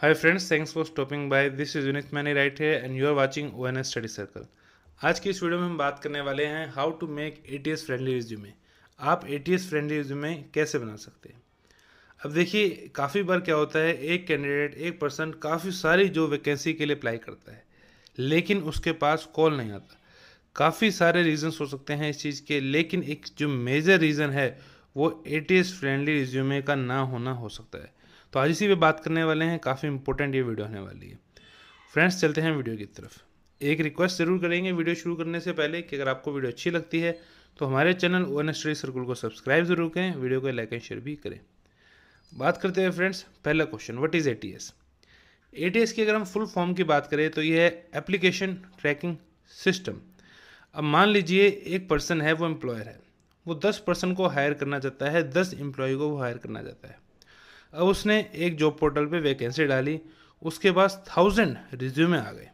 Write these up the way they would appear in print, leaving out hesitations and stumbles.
Hi friends, thanks for stopping by. This is Unit Mani right here and you are watching ONS Study Circle. आज की इस video में हम बात करने वाले हैं how to make ATS friendly resume. आप ATS फ्रेंडली रिज्यूमे कैसे बना सकते हैं। अब देखिए, काफ़ी बार क्या होता है, एक कैंडिडेट एक पर्सन काफ़ी सारी जो वैकेंसी के लिए अप्लाई करता है लेकिन उसके पास कॉल नहीं आता। काफ़ी सारे रीजंस हो सकते हैं इस चीज़ के, लेकिन एक जो मेजर रीज़न है वो ATS फ्रेंडली रिज्यूमे का ना होना हो सकता है। तो आज इसी पे बात करने वाले हैं। काफ़ी इंपॉर्टेंट ये वीडियो होने वाली है। फ्रेंड्स, चलते हैं वीडियो की तरफ। एक रिक्वेस्ट ज़रूर करेंगे वीडियो शुरू करने से पहले कि अगर आपको वीडियो अच्छी लगती है तो हमारे चैनल ONS स्टडी सर्कल को सब्सक्राइब जरूर करें, वीडियो को लाइक एंड शेयर भी करें। बात करते हैं फ्रेंड्स, पहला question, what is ATS। ATS की अगर हम फुल फॉर्म की बात करें तो ये है एप्लीकेशन ट्रैकिंग सिस्टम। अब मान लीजिए एक पर्सन है, वो एम्प्लॉयर है, वो 10 पर्सन को हायर करना चाहता है, 10 एम्प्लॉय को वो हायर करना चाहता है। अब उसने एक जॉब पोर्टल पे वैकेंसी डाली, उसके पास 1000 रिज्यूमे आ गए।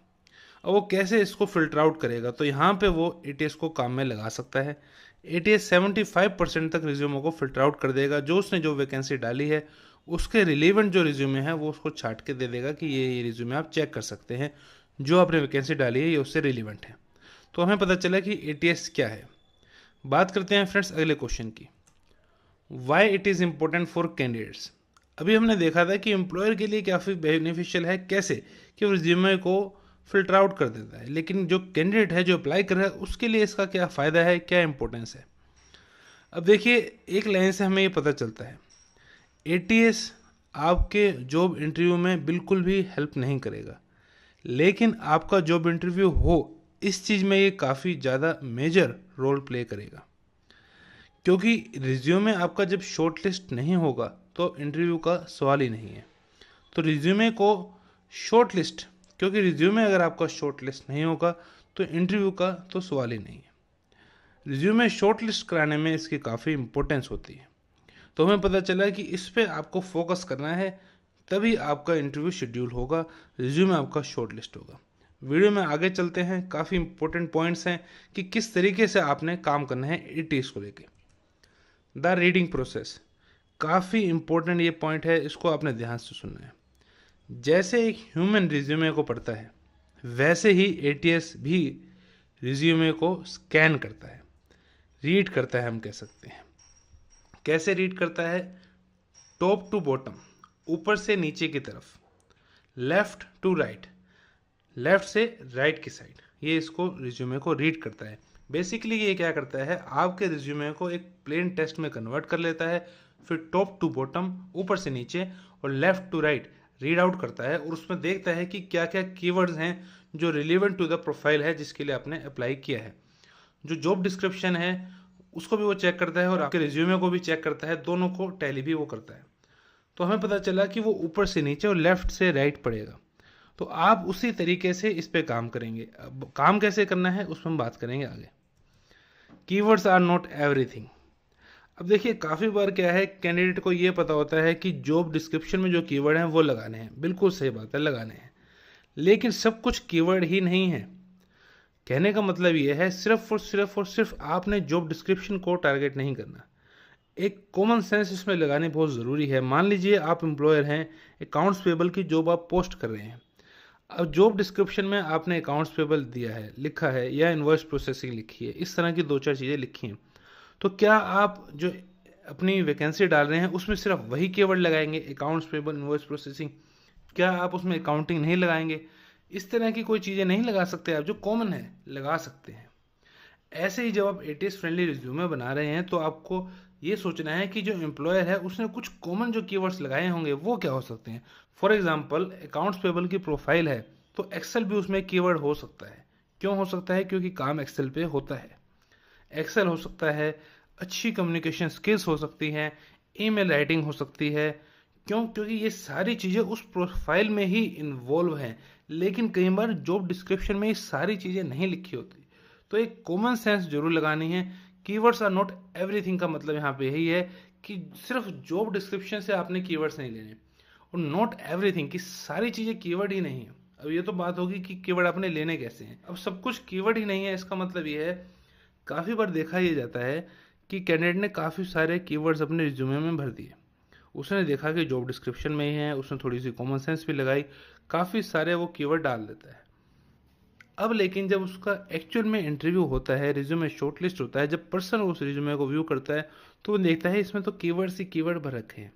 अब वो कैसे इसको फिल्टर आउट करेगा, तो यहाँ पे वो ATS को काम में लगा सकता है। ATS 75% तक रिज्यूमों को फिल्टर आउट कर देगा। जो उसने जो वैकेंसी डाली है उसके रिलेवेंट जो रिज्यूमे है वो उसको छाट के दे देगा कि ये रिज्यूमे आप चेक कर सकते हैं, जो आपने वैकेंसी डाली है ये उससे रिलेवेंट है। तो हमें पता चला कि ATS क्या है। बात करते हैं फ्रेंड्स अगले क्वेश्चन की, why it is important for candidates. अभी हमने देखा था कि एम्प्लॉयर के लिए काफ़ी बेनिफिशियल है, कैसे कि वो रिज्यूमे को फिल्टर आउट कर देता है, लेकिन जो कैंडिडेट है जो अप्लाई कर रहा है उसके लिए इसका क्या फ़ायदा है, क्या इंपॉर्टेंस है। अब देखिए, एक लाइन से हमें ये पता चलता है, ATS आपके जॉब इंटरव्यू में बिल्कुल भी हेल्प नहीं करेगा, लेकिन आपका जॉब इंटरव्यू हो इस चीज़ में ये काफ़ी ज़्यादा मेजर रोल प्ले करेगा। क्योंकि रिज्यूमे आपका जब शॉर्ट लिस्ट नहीं होगा तो इंटरव्यू का सवाल ही नहीं है। तो रिज्यूमे को शॉर्ट लिस्ट, क्योंकि रिज्यूमे अगर आपका शॉर्ट लिस्ट नहीं होगा तो इंटरव्यू का तो सवाल ही नहीं है। रिज्यूमे शॉर्ट लिस्ट कराने में इसकी काफ़ी इंपॉर्टेंस होती है। तो हमें पता चला कि इस पर आपको फोकस करना है, तभी आपका इंटरव्यू शेड्यूल होगा, रिज्यूमे आपका शॉर्ट लिस्ट होगा। वीडियो में आगे चलते हैं, काफ़ी इंपॉर्टेंट पॉइंट्स हैं कि किस तरीके से आपने काम करना है ATS को लेकर। द रीडिंग प्रोसेस, काफ़ी इंपॉर्टेंट ये पॉइंट है, इसको आपने ध्यान से सुनना है। जैसे एक ह्यूमन रिज्यूमे को पढ़ता है वैसे ही ATS भी रिज्यूमे को स्कैन करता है, रीड करता है, हम कह सकते हैं। कैसे रीड करता है, टॉप टू बॉटम, ऊपर से नीचे की तरफ, लेफ्ट टू राइट, लेफ्ट से राइट की साइड, ये इसको रिज्यूमे को रीड करता है। बेसिकली ये क्या करता है, आपके रिज्यूमे को एक प्लेन टेक्स्ट में कन्वर्ट कर लेता है, फिर टॉप टू बॉटम, ऊपर से नीचे और left to right read out करता है, और उसमें देखता है कि क्या क्या कीवर्ड्स हैं जो रिलेवेंट टू द प्रोफाइल है जिसके लिए आपने अप्लाई किया है। जो जॉब डिस्क्रिप्शन है उसको भी वो चेक करता है और आपके रिज्यूमे को भी चेक करता है, दोनों को टैली भी वो करता है। तो हमें पता चला कि वो ऊपर से नीचे और लेफ्ट से राइट पड़ेगा। तो आप उसी तरीके से इस पे काम करेंगे। अब काम कैसे करना है उस पर हम बात करेंगे आगे। Keywords are not everything. अब देखिए, काफ़ी बार क्या है, कैंडिडेट को ये पता होता है कि जॉब डिस्क्रिप्शन में जो कीवर्ड हैं वो लगाने हैं, बिल्कुल सही बात है, लगाने हैं, लेकिन सब कुछ कीवर्ड ही नहीं है। कहने का मतलब ये है, सिर्फ आपने जॉब डिस्क्रिप्शन को टारगेट नहीं करना, एक कॉमन सेंस इसमें लगानी बहुत ज़रूरी है। मान लीजिए आप एम्प्लॉयर हैं, अकाउंट्स पेबल की जॉब आप पोस्ट कर रहे हैं। अब जॉब डिस्क्रिप्शन में आपने अकाउंट्स पेबल दिया है, लिखा है, या इनवॉइस प्रोसेसिंग लिखी है, इस तरह की दो चार चीज़ें लिखी हैं। तो क्या आप जो अपनी वैकेंसी डाल रहे हैं उसमें सिर्फ वही कीवर्ड लगाएंगे, अकाउंट्स पेबल, इनवॉइस प्रोसेसिंग? क्या आप उसमें अकाउंटिंग नहीं लगाएंगे? इस तरह की कोई चीज़ें नहीं लगा सकते आप, जो कॉमन है लगा सकते हैं। ऐसे ही जब आप ATS फ्रेंडली रिज्यूमे बना रहे हैं तो आपको ये सोचना है कि जो एम्प्लॉयर है उसने कुछ कॉमन जो कीवर्ड्स लगाए होंगे वो क्या हो सकते हैं। फॉर एग्जांपल, अकाउंट्स पेबल की प्रोफाइल है तो एक्सेल भी उसमें कीवर्ड हो सकता है। क्यों हो सकता है? क्योंकि काम एक्सेल पे होता है। एक्सेल हो सकता है, अच्छी कम्युनिकेशन स्किल्स हो सकती हैं, ईमेल राइटिंग हो सकती है। क्यों? क्योंकि ये सारी चीज़ें उस प्रोफाइल में ही इन्वॉल्व हैं, लेकिन कई बार जॉब डिस्क्रिप्शन में ये सारी चीज़ें नहीं लिखी होती। तो एक कॉमन सेंस जरूर लगानी है। कीवर्ड्स आर नॉट एवरीथिंग का मतलब यहाँ पे यही है कि सिर्फ जॉब डिस्क्रिप्शन से आपने कीवर्ड्स नहीं लेने, और नॉट एवरीथिंग की सारी चीज़ें कीवर्ड ही नहीं है। अब ये तो बात होगी कि कीवर्ड आपने लेने कैसे हैं। अब सब कुछ कीवर्ड ही नहीं है, इसका मतलब ये है, काफ़ी बार देखा ये जाता है कि कैंडिडेट ने काफ़ी सारे कीवर्ड्स अपने रिज्यूमे में भर दिए, उसने देखा कि जॉब डिस्क्रिप्शन में ही है, उसने थोड़ी सी कॉमन सेंस भी लगाई, काफ़ी सारे वो कीवर्ड डाल देता है। अब लेकिन जब उसका एक्चुअल में इंटरव्यू होता है, रिज्यूमे शॉर्टलिस्ट होता है, जब पर्सन उस रिज्यूमे को व्यू करता है तो वो देखता है इसमें तो कीवर्ड्स ही कीवर्ड भर रखे हैं,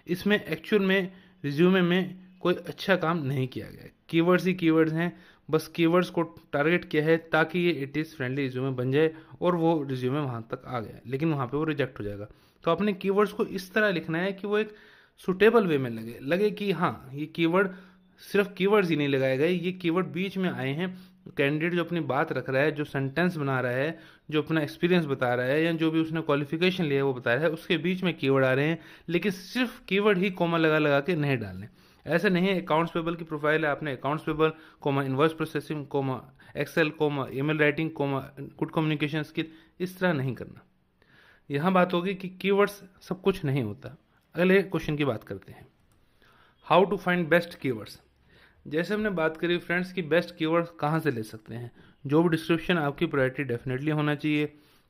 इसमें एक्चुअल में रिज्यूमे में कोई अच्छा काम नहीं किया गया है, कीवर्ड्स ही कीवर्ड्स हैं, बस कीवर्ड्स को टारगेट किया है ताकि ये इट इज़ फ्रेंडली रिज्यूमे बन जाए और वो रिज्यूमे वहाँ तक आ गया, लेकिन वहाँ पे वो रिजेक्ट हो जाएगा। तो अपने कीवर्ड्स को इस तरह लिखना है कि वो एक सुटेबल वे में लगे लगे कि हाँ ये कीवर्ड सिर्फ कीवर्ड्स ही नहीं लगाए गए, ये कीवर्ड बीच में आए हैं। कैंडिडेट जो अपनी बात रख रहा है, जो सेंटेंस बना रहा है, जो अपना एक्सपीरियंस बता रहा है या जो भी उसने क्वालिफिकेशन लिया है वो बता रहा है, उसके बीच में कीवर्ड आ रहे हैं, लेकिन सिर्फ कीवर्ड ही कोमा लगा लगा के नहीं डालने। ऐसा नहीं है अकाउंट्स पेबल की प्रोफाइल है, आपने accounts payable comma invoice processing comma Excel comma email writing comma good communication skill, इस तरह नहीं करना। यहाँ बात होगी कि कीवर्ड्स सब कुछ नहीं होता। अगले क्वेश्चन की बात करते हैं, how to find best keywords. जैसे हमने बात करी फ्रेंड्स की बेस्ट कीवर्ड्स कहाँ से ले सकते हैं। जॉब डिस्क्रिप्शन आपकी प्रायोरिटी डेफिनेटली होना चाहिए।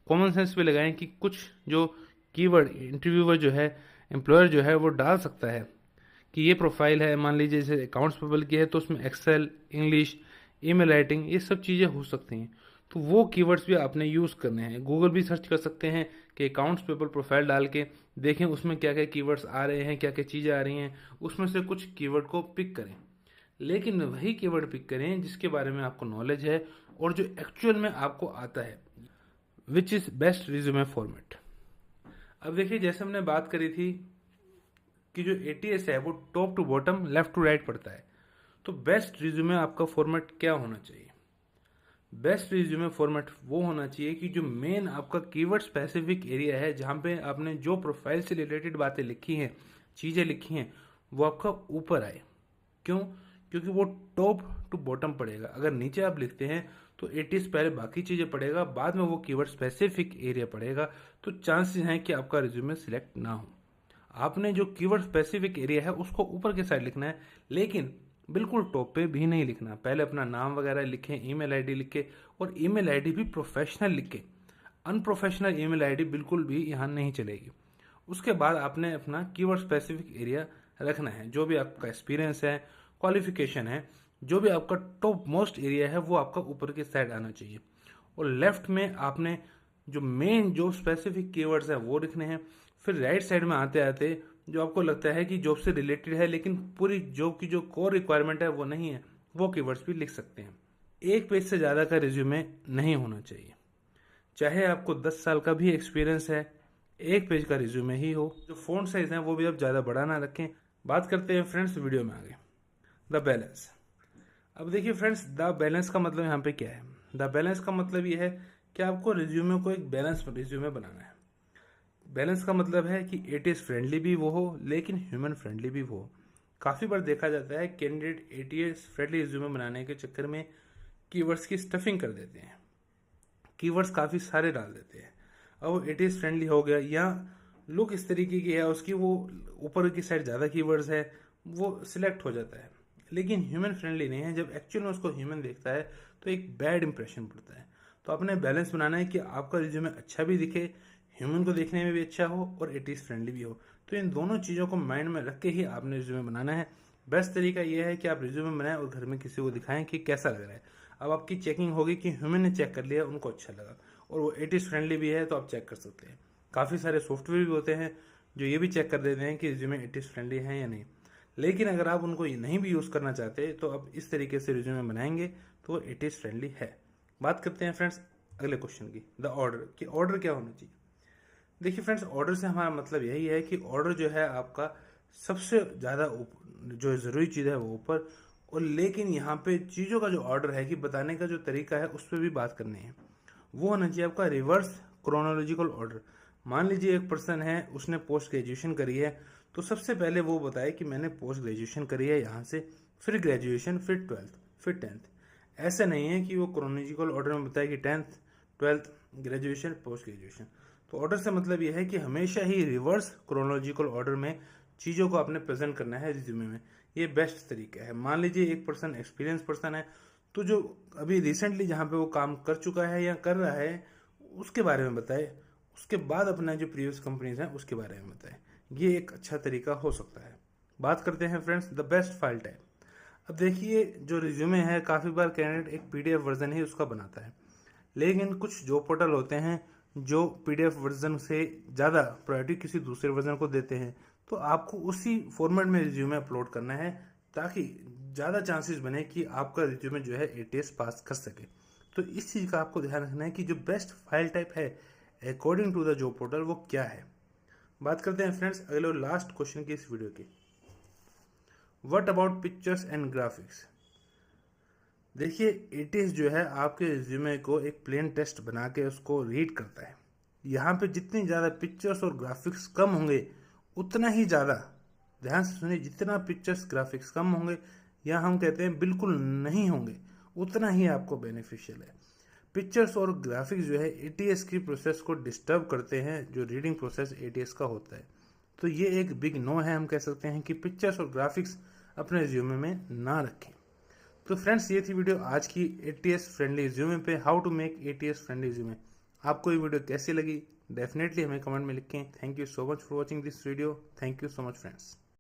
कॉमन सेंस पे लगाएं कि कुछ जो कीवर्ड इंटरव्यूअर जो है, एम्प्लॉयर जो है वो डाल सकता है कि ये प्रोफाइल है, मान लीजिए जैसे अकाउंट्स पेबल की है तो उसमें एक्सेल, इंग्लिश, ईमेल राइटिंग, ये सब चीज़ें हो सकती हैं। तो वो कीवर्ड्स भी आपने यूज़ करने हैं। गूगल भी सर्च कर सकते हैं कि अकाउंट्स पेबल प्रोफाइल डाल के देखें उसमें क्या क्या कीवर्ड्स आ रहे हैं, क्या क्या चीज़ें आ रही हैं, उसमें से कुछ कीवर्ड को पिक करें, लेकिन वही कीवर्ड पिक करें जिसके बारे में आपको नॉलेज है और जो एक्चुअल में आपको आता है, which is best resume format. अब देखिए जैसे हमने बात करी थी कि जो एटीएस है वो top to bottom left to right पड़ता है, तो बेस्ट रिज्यूमे आपका फॉर्मेट क्या होना चाहिए। बेस्ट रिज्यूमे फॉर्मेट वो होना चाहिए कि जो मेन आपका कीवर्ड स्पेसिफिक एरिया है, जहाँ पे आपने जो प्रोफाइल से रिलेटेड बातें लिखी हैं, चीज़ें लिखी हैं, वो आपका ऊपर आए। क्यों? क्योंकि वो टॉप टू बॉटम पड़ेगा। अगर नीचे आप लिखते हैं तो एटीएस पहले बाकी चीज़ें पड़ेगा, बाद में वो कीवर्ड स्पेसिफिक एरिया पड़ेगा, तो चांसेस हैं कि आपका रिज्यूमे सिलेक्ट ना हो। आपने जो कीवर्ड स्पेसिफिक एरिया है उसको ऊपर के साइड लिखना है, लेकिन बिल्कुल टॉप पे भी नहीं लिखना। पहले अपना नाम वगैरह लिखें, ईमेल आईडी लिखें, और ईमेल आईडी भी प्रोफेशनल लिखें। अनप्रोफेशनल ईमेल आईडी बिल्कुल भी यहाँ नहीं चलेगी। उसके बाद आपने अपना कीवर्ड स्पेसिफिक एरिया रखना है। जो भी आपका एक्सपीरियंस है, क्वालिफिकेशन है, जो भी आपका टॉप मोस्ट एरिया है वो आपका ऊपर के साइड आना चाहिए। और लेफ्ट में आपने जो मेन जो स्पेसिफिक कीवर्ड्स है वो लिखने हैं। फिर राइट साइड में आते आते जो आपको लगता है कि जॉब से रिलेटेड है लेकिन पूरी जॉब की जो कोर रिक्वायरमेंट है वो नहीं है, वो कीवर्ड्स भी लिख सकते हैं। एक पेज से ज़्यादा का रिज्यूमे नहीं होना चाहिए। चाहे आपको 10 साल का भी एक्सपीरियंस है, एक पेज का रिज्यूमे ही हो। जो फ़ॉन्ट साइज़ है वो भी आप ज़्यादा बड़ा ना रखें। बात करते हैं फ्रेंड्स वीडियो में आगे, द बैलेंस। अब देखिए फ्रेंड्स, द बैलेंस का मतलब यहाँ पे क्या है। द बैलेंस का मतलब ये है कि आपको रिज्यूमे को एक बैलेंस रिज्यूमे बनाना है। बैलेंस का मतलब है कि इट इज़ फ्रेंडली भी वो हो लेकिन ह्यूमन फ्रेंडली भी वो हो। काफ़ी बार देखा जाता है कैंडिडेट एटीएस फ्रेंडली रिज्यूमे बनाने के चक्कर में कीवर्ड्स की स्टफिंग कर देते हैं, कीवर्ड्स काफ़ी सारे डाल देते हैं। अब वो इट इज़ फ्रेंडली हो गया या लुक इस तरीके की है उसकी, वो ऊपर की साइड ज़्यादा कीवर्ड्स है, वो सिलेक्ट हो जाता है, लेकिन ह्यूमन फ्रेंडली नहीं है। जब एक्चुअल में उसको ह्यूमन देखता है तो एक बैड इंप्रेशन पड़ता है। तो आपने बैलेंस बनाना है कि आपका रिज्यूमे अच्छा भी दिखे, ह्यूमन को देखने में भी अच्छा हो और इट इज़ फ्रेंडली भी हो। तो इन दोनों चीज़ों को माइंड में रख के ही आपने रिज्यूमे बनाना है। बेस्ट तरीका यह है कि आप रिज्यूमे बनाएं और घर में किसी को दिखाएं कि कैसा लग रहा है। अब आपकी चेकिंग होगी कि ह्यूमन ने चेक कर लिया, उनको अच्छा लगा और वो इट इज़ फ्रेंडली भी है, तो आप चेक कर सकते हैं। काफ़ी सारे सॉफ्टवेयर भी होते हैं जो ये भी चेक कर देते हैं कि रिज्यूमे इट इज़ फ्रेंडली है या नहीं। लेकिन अगर आप उनको नहीं भी यूज़ करना चाहते तो आप इस तरीके से रिज्यूमे बनाएंगे तो इट इज़ फ्रेंडली है। बात करते हैं फ्रेंड्स अगले क्वेश्चन की, द ऑर्डर कि ऑर्डर क्या होना चाहिए। देखिए फ्रेंड्स, ऑर्डर से हमारा मतलब यही है कि ऑर्डर जो है आपका सबसे ज़्यादा जो ज़रूरी चीज़ है वो ऊपर, और लेकिन यहाँ पे चीज़ों का जो ऑर्डर है कि बताने का जो तरीका है उस पर भी बात करनी है। वो होना चाहिए आपका रिवर्स क्रोनोलॉजिकल ऑर्डर। मान लीजिए एक पर्सन है, उसने पोस्ट ग्रेजुएशन करी है, तो सबसे पहले वो बताए कि मैंने पोस्ट ग्रेजुएशन करी है यहाँ से, फिर ग्रेजुएशन, फिर 12th, फिर 10th। ऐसा नहीं है कि वो क्रोनोलॉजिकल ऑर्डर में बताए कि 10th, 12th, graduation, post graduation. तो ऑर्डर से मतलब ये है कि हमेशा ही रिवर्स क्रोनोलॉजिकल ऑर्डर में चीज़ों को आपने प्रेजेंट करना है रिज्यूमे में। ये बेस्ट तरीका है। मान लीजिए एक पर्सन एक्सपीरियंस पर्सन है, तो जो अभी रिसेंटली जहाँ पे वो काम कर चुका है या कर रहा है उसके बारे में बताए, उसके बाद अपना जो प्रीवियस कंपनीज हैं उसके बारे में बताए। ये एक अच्छा तरीका हो सकता है। बात करते हैं friends the best file type. अब देखिए, जो रिज्यूमे है काफ़ी बार कैंडिडेट एक पीडीएफ वर्जन ही उसका बनाता है, लेकिन कुछ जॉब पोर्टल होते हैं जो पीडीएफ वर्जन से ज़्यादा प्रायोरिटी किसी दूसरे वर्जन को देते हैं। तो आपको उसी फॉर्मेट में रिज्यूमे अपलोड करना है ताकि ज़्यादा चांसेस बने कि आपका रिज्यूमे जो है एटीएस पास कर सके। तो इस चीज़ का आपको ध्यान रखना है कि जो बेस्ट फाइल टाइप है according to the job portal वो क्या है। बात करते हैं फ्रेंड्स अगले और लास्ट क्वेश्चन की इस वीडियो की। What about pictures and graphics. देखिए, एटीएस जो है आपके रिज्यूमे को एक प्लेन टेक्स्ट बना के उसको रीड करता है। यहाँ पे जितनी ज़्यादा पिक्चर्स और ग्राफिक्स कम होंगे उतना ही ज़्यादा, ध्यान से सुनिए, जितना पिक्चर्स ग्राफिक्स कम होंगे या हम कहते हैं बिल्कुल नहीं होंगे, उतना ही आपको बेनिफिशियल है। पिक्चर्स और ग्राफिक्स जो है एटीएस की प्रोसेस को डिस्टर्ब करते हैं, जो रीडिंग प्रोसेस एटीएस का होता है। तो ये एक बिग नो है, हम कह सकते हैं कि पिक्चर्स और ग्राफिक्स अपने रिज्यूमे में ना रखें। तो फ्रेंड्स, ये थी वीडियो आज की एटीएस फ्रेंडली रिज्यूमे पे, how to make ATS friendly resume. आपको ये वीडियो कैसी लगी डेफिनेटली हमें कमेंट में लिखें। Thank you so much for watching this video. Thank you so much friends.